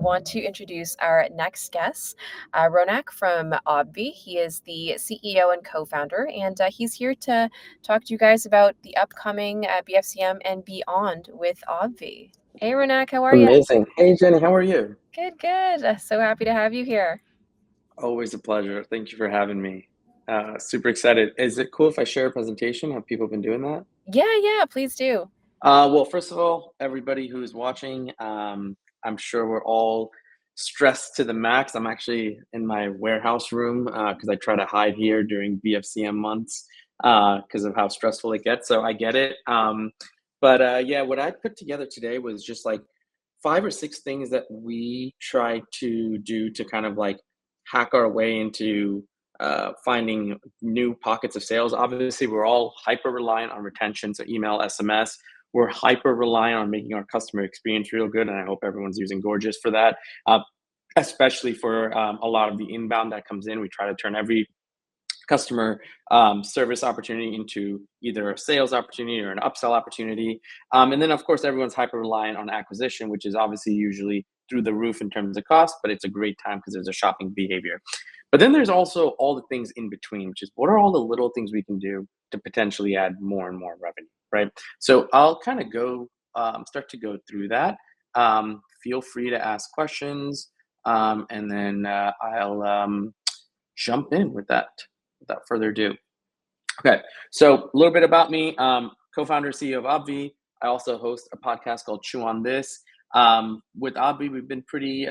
want to introduce our next guest, Ronak from OBVI. He is the CEO and co-founder, and he's here to talk to you guys about the upcoming BFCM and beyond with OBVI. Hey, Ronak, how are you? Amazing. Hey, Jenny, how are you? Good, good. So happy to have you here. Always a pleasure. Thank you for having me. Super excited. Is it cool if I share a presentation? Have people been doing that? Yeah, please do. Well, first of all, everybody who's watching, I'm sure we're all stressed to the max. I'm actually in my warehouse room because I try to hide here during BFCM months because of how stressful it gets. So I get it. But yeah, what I put together today was just like 5 or 6 things that we try to do to kind of like hack our way into finding new pockets of sales. Obviously, we're all hyper reliant on retention, so email, SMS. We're hyper reliant on making our customer experience real good, and I hope everyone's using Gorgeous for that. Especially for a lot of the inbound that comes in, we try to turn every customer service opportunity into either a sales opportunity or an upsell opportunity. And then, of course, everyone's hyper reliant on acquisition, which is obviously usually through the roof in terms of cost, but it's a great time because there's a shopping behavior. But then there's also all the things in between, which is what are all the little things we can do to potentially add more and more revenue, right? So I'll kind of go start to go through that. Feel free to ask questions, and then I'll jump in with that without further ado. Okay, so a little bit about me. Co-founder, CEO of OBVI. I also host a podcast called Chew on This. With OBVI, we've been pretty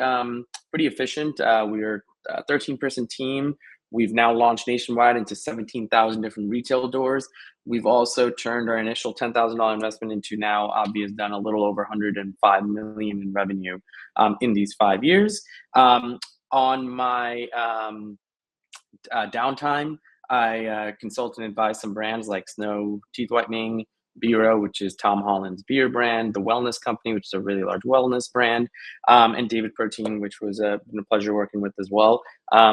efficient. We're a 13-person team. We've now launched nationwide into 17,000 different retail doors. We've also turned our initial $10,000 investment into now OBVI has done a little over 105 million in revenue in these 5 years. On my downtime, I consult and advise some brands like Snow Teeth Whitening, Bureau, which is Tom Holland's beer brand, The Wellness Company, which is a really large wellness brand, and David Protein, which was been a pleasure working with as well.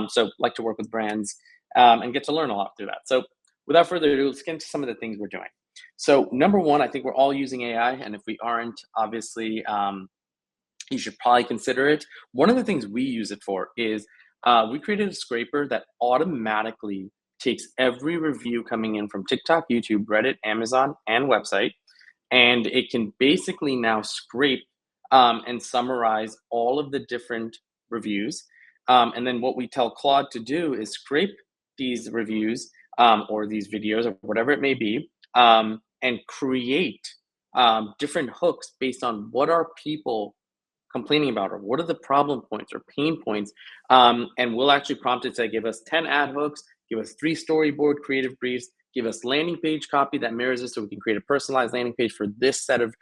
So like to work with brands and get to learn a lot through that. So without further ado, let's get into some of the things we're doing. So number one, I think we're all using AI, and if we aren't, obviously, you should probably consider it. One of the things we use it for is we created a scraper that automatically takes every review coming in from TikTok, YouTube, Reddit, Amazon, and website, and it can basically now scrape and summarize all of the different reviews. And then what we tell Claude to do is scrape these reviews or these videos or whatever it may be, and create different hooks based on what are people complaining about or what are the problem points or pain points. And we'll actually prompt it to give us 10 ad hooks, give us 3 storyboard creative briefs, give us landing page copy that mirrors it so we can create a personalized landing page for this set of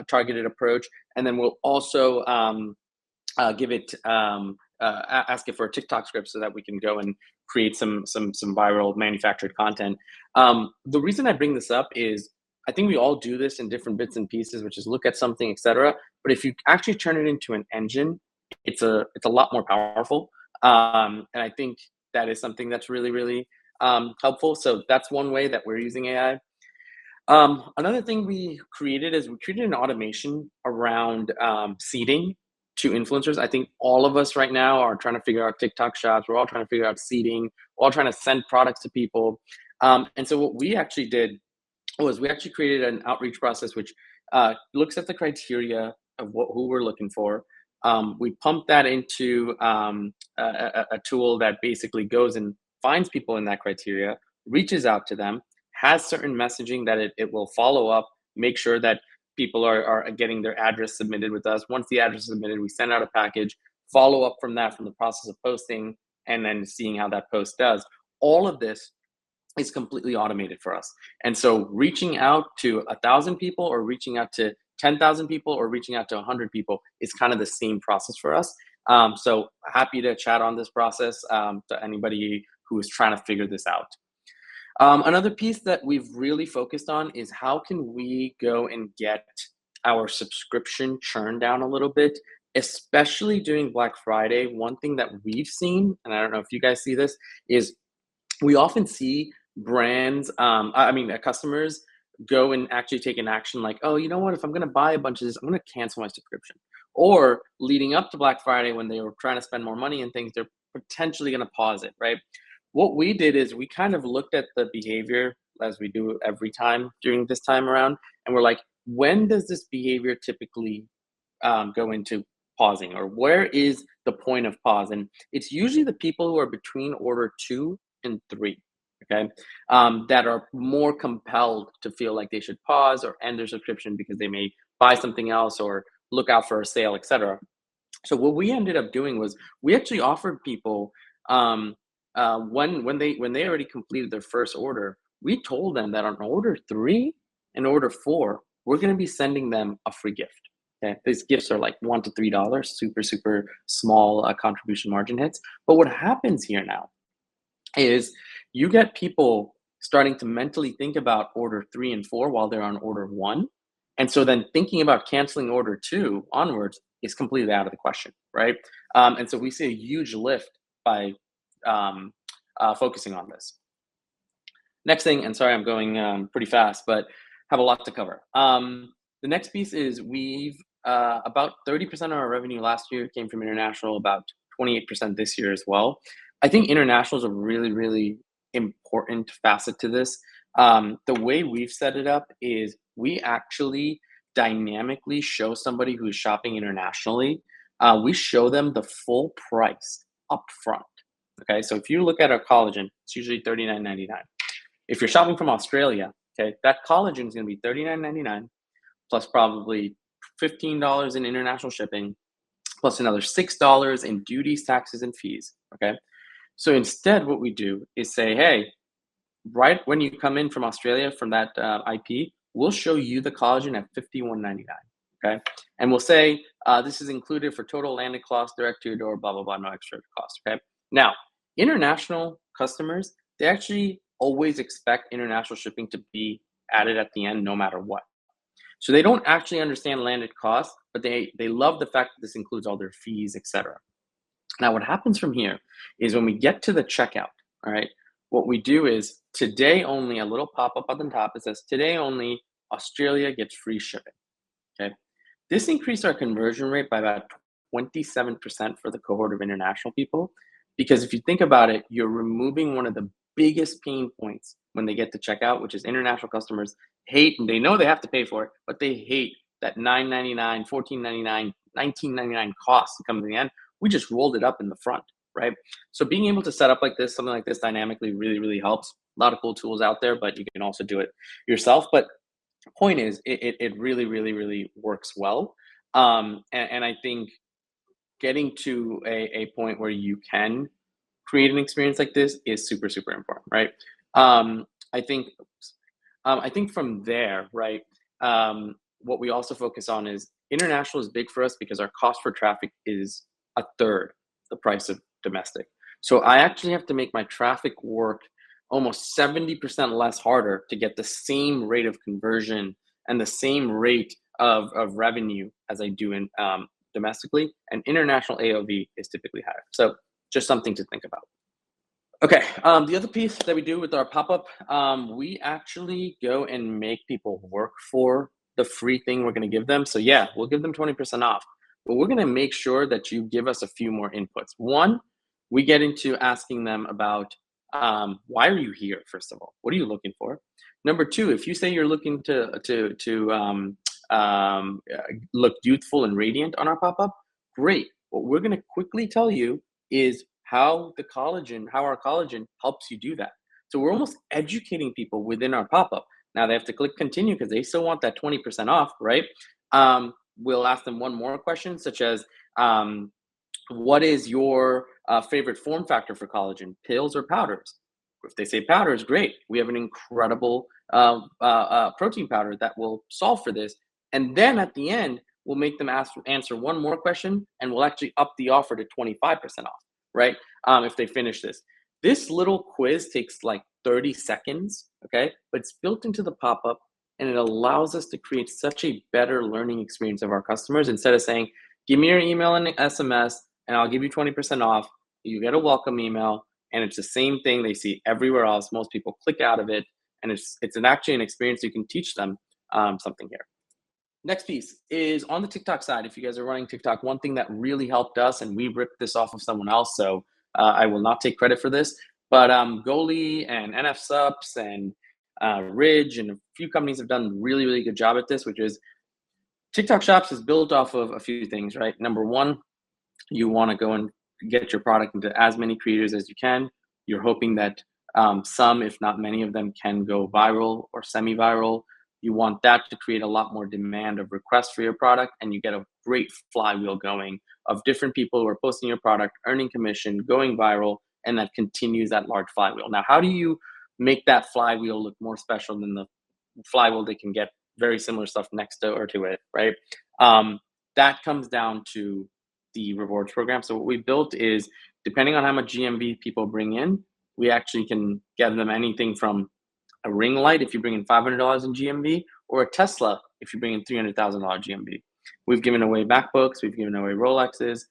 targeted approach. And then we'll also give it, ask it for a TikTok script so that we can go and create some viral manufactured content. The reason I bring this up is I think we all do this in different bits and pieces, which is look at something, etc. But if you actually turn it into an engine, it's a lot more powerful. And I think that is something that's really helpful. So that's one way that we're using AI. Another thing we created is we created an automation around seeding to influencers. I think all of us right now are trying to figure out TikTok shops. We're all trying to figure out seeding. We're all trying to send products to people. And so what we actually did was we actually created an outreach process which looks at the criteria of who we're looking for. We pump that into a tool that basically goes and finds people in that criteria, reaches out to them, has certain messaging that it will follow up, make sure that people are getting their address submitted with us. Once the address is submitted, we send out a package, follow up from that, from the process of posting, and then seeing how that post does. All of this is completely automated for us. And so reaching out to 1,000 people or reaching out to 10,000 people or reaching out to 100 people is kind of the same process for us. So happy to chat on this process to anybody who is trying to figure this out. Another piece that we've really focused on is how can we go and get our subscription churn down a little bit, especially during Black Friday. One thing that we've seen, and I don't know if you guys see this, is we often see brands, customers go and actually take an action like, oh, you know what, if I'm going to buy a bunch of this, I'm going to cancel my subscription. or leading up to Black Friday when they were trying to spend more money and things, they're potentially going to pause it, right? What we did is we kind of looked at the behavior as we do every time during this time around, and we're like, when does this behavior typically go into pausing, or where is the point of pause? And it's usually the people who are between order 2 and 3, okay, that are more compelled to feel like they should pause or end their subscription because they may buy something else or look out for a sale, etc. So what we ended up doing was we actually offered people, when they already completed their first order, we told them that on order 3 and order 4, we're going to be sending them a free gift. Okay, these gifts are like $1 to $3, super small contribution margin hits. But what happens here now is you get people starting to mentally think about order 3 and 4 while they're on order 1. And so then thinking about canceling order 2 onwards is completely out of the question, right? And so we see a huge lift by focusing on this. Next thing, and sorry, I'm going pretty fast, but have a lot to cover. The next piece is we've about 30% of our revenue last year came from international, about 28% this year as well. I think international is a really, really important facet to this. The way we've set it up is we actually dynamically show somebody who's shopping internationally, we show them the full price up front. Okay, so if you look at our collagen, it's usually $39.99. If you're shopping from Australia, okay, that collagen is going to be $39.99 plus probably $15 in international shipping, plus another $6 in duties, taxes, and fees. Okay. So instead, what we do is say, hey, right when you come in from Australia from that IP, we'll show you the collagen at $51.99. Okay. And we'll say, this is included for total landed cost, direct to your door, blah, blah, blah, no extra cost. Okay. Now, international customers, they actually always expect international shipping to be added at the end no matter what. So they don't actually understand landed costs, but they love the fact that this includes all their fees, etc. Now, what happens from here is when we get to the checkout, all right, what we do is today only, a little pop-up on the top, it says today only, Australia gets free shipping, okay? This increased our conversion rate by about 27% for the cohort of international people, because if you think about it, you're removing one of the biggest pain points when they get to checkout, which is international customers hate, and they know they have to pay for it, but they hate that $9.99, $14.99, $19.99 cost to come to the end. We just rolled it up in the front, right? So being able to set up like this, something like this dynamically really, really helps. A lot of cool tools out there, but you can also do it yourself. But the point is, it really, really, really works well. And I think getting to a point where you can create an experience like this is super, super important, right? I think from there, right, what we also focus on is international is big for us because our cost for traffic is a third the price of domestic. So I actually have to make my traffic work almost 70% less harder to get the same rate of conversion and the same rate of revenue as I do in domestically. And international AOV is typically higher. So just something to think about. Okay, the other piece that we do with our pop-up, we actually go and make people work for the free thing we're going to give them. So yeah, we'll give them 20% off, but we're going to make sure that you give us a few more inputs. One, we get into asking them about why are you here, first of all? What are you looking for? Number two, if you say you're looking to look youthful and radiant on our pop-up, great. What we're going to quickly tell you is how our collagen helps you do that. So we're almost educating people within our pop-up. Now they have to click continue because they still want that 20% off, right? We'll ask them one more question, such as, what is your favorite form factor for collagen, pills or powders? If they say powders, great. We have an incredible protein powder that will solve for this. And then at the end, we'll make them answer one more question, and we'll actually up the offer to 25% off. Right? If they finish this. This little quiz takes like 30 seconds, okay? But it's built into the pop-up, and it allows us to create such a better learning experience of our customers. Instead of saying, give me your email and SMS, and I'll give you 20% off, you get a welcome email, and it's the same thing they see everywhere else. Most people click out of it, and it's actually an experience you can teach them something here. Next piece is on the TikTok side. If you guys are running TikTok, one thing that really helped us, and we ripped this off of someone else, so I will not take credit for this, but Goalie and NF Sups and Ridge and a few companies have done really, really good job at this, which is TikTok Shops is built off of a few things, right? Number one, you want to go and get your product into as many creators as you can. You're hoping that some, if not many of them, can go viral or semi-viral. You want that to create a lot more demand of requests for your product, and you get a great flywheel going of different people who are posting your product, earning commission, going viral, and that continues that large flywheel. Now, how do you make that flywheel look more special than the flywheel they can get very similar stuff next to or to it, right? That comes down to the rewards program. So what we built is, depending on how much GMV people bring in, we actually can get them anything from a ring light if you bring in $500 in GMV, or a Tesla if you bring in $300,000 GMV. We've given away MacBooks, we've given away Rolexes,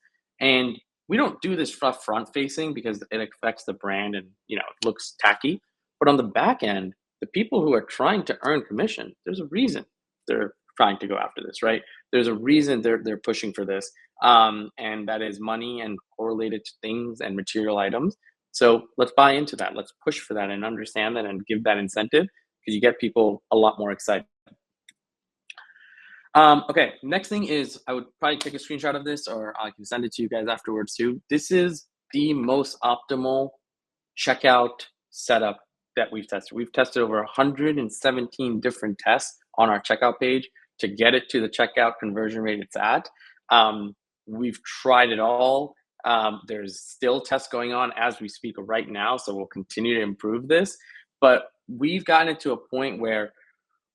and we don't do this front facing because it affects the brand and it looks tacky. But on the back end, the people who are trying to earn commission, there's a reason they're trying to go after this, right? There's a reason they're pushing for this, and that is money and correlated to things and material items. So let's buy into that. Let's push for that and understand that and give that incentive, because you get people a lot more excited. Okay, next thing is, I would probably take a screenshot of this, or I can send it to you guys afterwards too. This is the most optimal checkout setup that we've tested. We've tested over 117 different tests on our checkout page to get it to the checkout conversion rate it's at. We've tried it all. There's still tests going on as we speak right now, so we'll continue to improve this. But we've gotten it to a point where,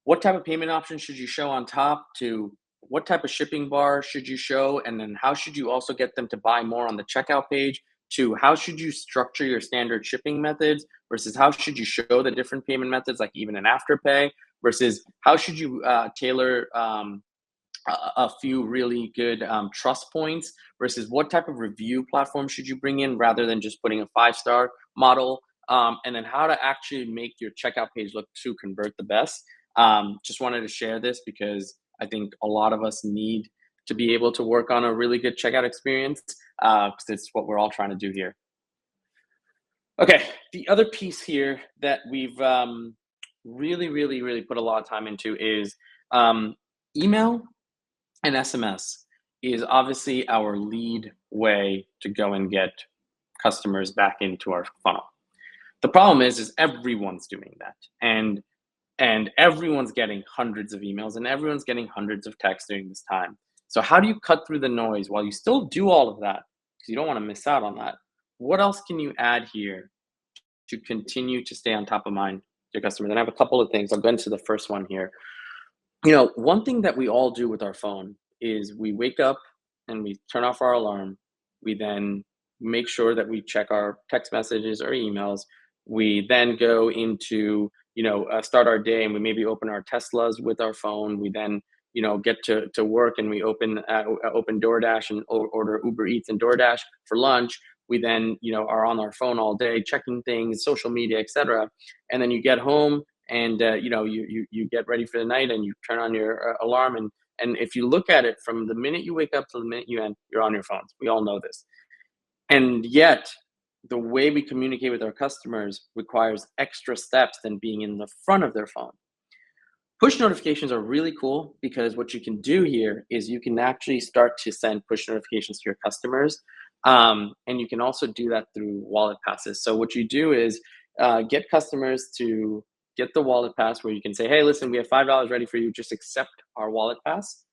what type of payment option should you show on top, to what type of shipping bar should you show, and then how should you also get them to buy more on the checkout page, to how should you structure your standard shipping methods versus how should you show the different payment methods, like even an afterpay, versus how should you tailor a few really good trust points, versus what type of review platform should you bring in rather than just putting a 5-star model, and then how to actually make your checkout page look to convert the best. Just wanted to share this because I think a lot of us need to be able to work on a really good checkout experience, because it's what we're all trying to do here. Okay, the other piece here that we've really put a lot of time into is email and SMS is obviously our lead way to go and get customers back into our funnel. The problem is everyone's doing that, and everyone's getting hundreds of emails and everyone's getting hundreds of texts during this time. So how do you cut through the noise while you still do all of that, because you don't want to miss out on that? What else can you add here to continue to stay on top of mind to your customers? And I have a couple of things. I'll go into the first one here. One thing that we all do with our phone is we wake up and we turn off our alarm. We then make sure that we check our text messages or emails. We then go into start our day, and we maybe open our Teslas with our phone. We then get to work, and we open DoorDash and order Uber Eats and DoorDash for lunch. We then are on our phone all day checking things, social media, etc. And then you get home, and you get ready for the night, and you turn on your alarm, and if you look at it from the minute you wake up to the minute you end, you're on your phones. We all know this. And yet, the way we communicate with our customers requires extra steps than being in the front of their phone. Push notifications are really cool, because what you can do here is you can actually start to send push notifications to your customers. And you can also do that through wallet passes. So what you do is get customers to get the wallet pass, where you can say, hey, listen, we have $5 ready for you. Just accept our wallet pass.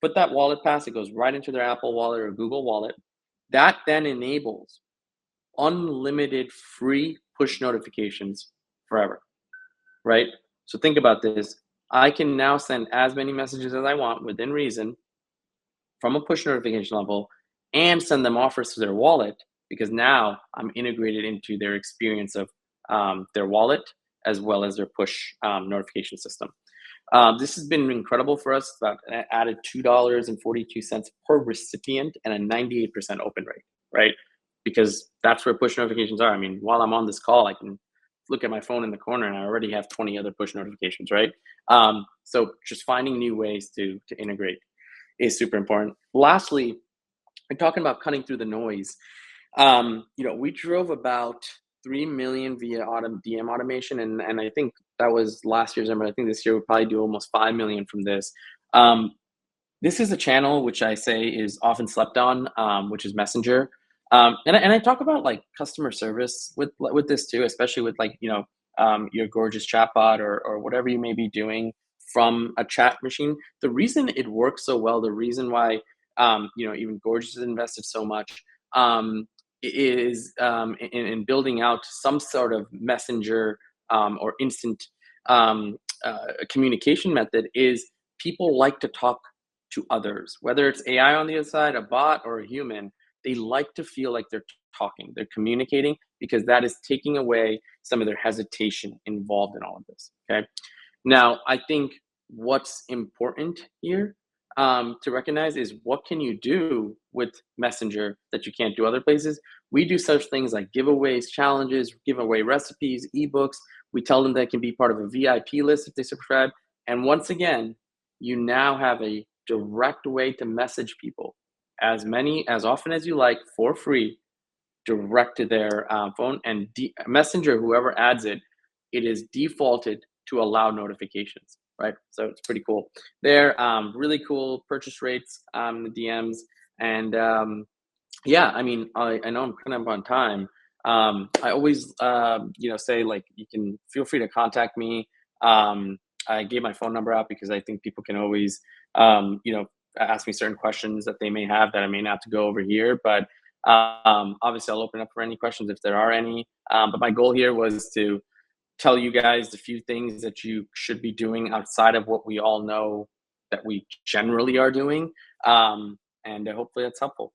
Put that wallet pass, it goes right into their Apple Wallet or Google Wallet. That then enables unlimited free push notifications forever, right? So think about this. I can now send as many messages as I want within reason from a push notification level, and send them offers to their wallet, because now I'm integrated into their experience of their wallet as well as their push notification system. This has been incredible for us. About added $2.42 per recipient and a 98% open rate, right? Because that's where push notifications are. I mean, while I'm on this call, I can look at my phone in the corner and I already have 20 other push notifications, right? So just finding new ways to integrate is super important. Lastly, we're talking about cutting through the noise. We drove about 3 million via DM automation, and I think that was last year's number. I think this year we'll probably do almost 5 million from this. Um, this is a channel which I say is often slept on, which is Messenger. And I talk about like customer service with this too, especially with like your gorgeous chatbot or whatever you may be doing from a chat machine. The reason it works so well, the reason why even Gorgeous has invested so much is in building out some sort of messenger or instant communication method is people like to talk to others, whether it's AI on the other side, a bot, or a human. They like to feel like they're talking, they're communicating, because that is taking away some of their hesitation involved in all of this. Okay. Now, I think what's important here to recognize is what can you do with Messenger that you can't do other places. We do such things like giveaways, challenges, give away recipes, ebooks. We tell them they can be part of a VIP list if they subscribe. And once again, you now have a direct way to message people as often as you like for free, direct to their phone. And Messenger, whoever adds it, it is defaulted to allow notifications, right? So it's pretty cool. They're really cool purchase rates, the DMs. And yeah, I mean, I know I'm kind of on time. I always, say like, you can feel free to contact me. I gave my phone number out because I think people can always, ask me certain questions that they may have that I may not have to go over here. But obviously, I'll open up for any questions if there are any. But my goal here was to tell you guys the few things that you should be doing outside of what we all know that we generally are doing. And hopefully that's helpful.